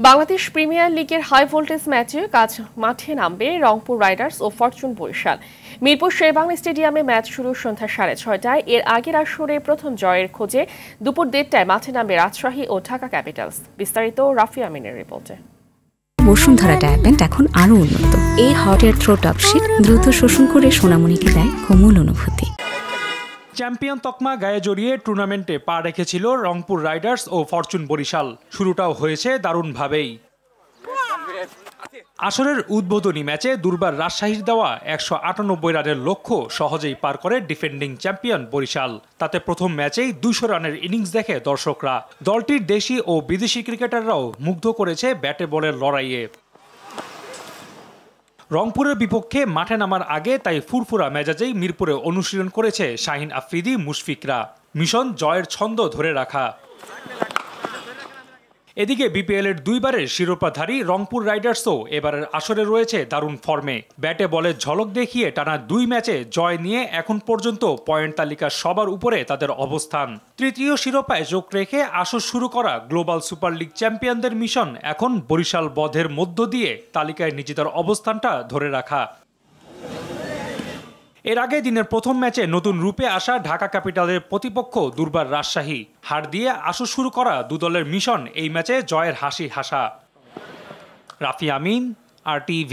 Bangladesh premier লিগের high voltage ম্যাচে আজ মাঠে নামবে রংপুর রাইডার্স ও ফরচুন বরিশাল। মিরপুর শেরেবাংলা স্টেডিয়ামে ম্যাচ শুরু সন্ধ্যা 6:30টায়। এর আগের আসরে প্রথম জয়ের খোঁজে দুপুর 1:30টায় মাঠে নামবে রাজশাহী ও ঢাকা ক্যাপিটালস। বিস্তারিত রাফি আমিনের রিপোর্টে। বসুন্ধরা ডায়াপেন্ট এখন আরো উন্নত। এই হট এয়ার থ্রো টপ শীত দ্রুত শোষণ করে সোনামণিকে দেয় কোমল অনুভূতি। চ্যাম্পিয়ন তকমা গায়ে জড়িয়ে টুর্নামেন্টে পা রেখেছিল রংপুর রাইডার্স ও ফরচুন বরিশাল। শুরুটাও হয়েছে দারুণভাবেই। আসরের উদ্বোধনী ম্যাচে দুর্বার রাজশাহীর দেওয়া 198 রানের লক্ষ্য সহজেই পার করে ডিফেন্ডিং চ্যাম্পিয়ন বরিশাল। তাতে প্রথম ম্যাচেই 200 রানের ইনিংস দেখে দর্শকরা। দলটির দেশি ও বিদেশি ক্রিকেটাররাও মুগ্ধ করেছে ব্যাটে বলের লড়াইয়ে। রংপুরের বিপক্ষে মাঠে নামার আগে তাই ফুরফুরা মেজাজেই মিরপুরে অনুশীলন করেছে শাহিন আফ্রিদি মুশফিকরা। মিশন জয়ের ছন্দ ধরে রাখা। এদিকে বিপিএল এর দুইবারের শিরোপাধারী রংপুর রাইডার্সও এবারের আসরে রয়েছে দারুণ ফর্মে। ব্যাটে বলে ঝলক দেখিয়ে টানা 2 ম্যাচে জয় নিয়ে এখন পর্যন্ত পয়েন্ট তালিকার সবার উপরে তাদের অবস্থান। তৃতীয় শিরোপায় চোখ রেখে আসর শুরু করা গ্লোবাল সুপার লিগ চ্যাম্পিয়নদের মিশন এখন বরিশাল বধের মধ্য দিয়ে তালিকায় নিজেদের অবস্থানটা ধরে রাখা। এর আগে দিনের প্রথম ম্যাচে নতুন রূপে আসা ঢাকা ক্যাপিটালের প্রতিপক্ষ দুর্বার রাজশাহী। হার দিয়ে আসর শুরু করা দু দলের মিশন এই ম্যাচে জয়ের হাসি হাসা। রাফি আমিন, RTV।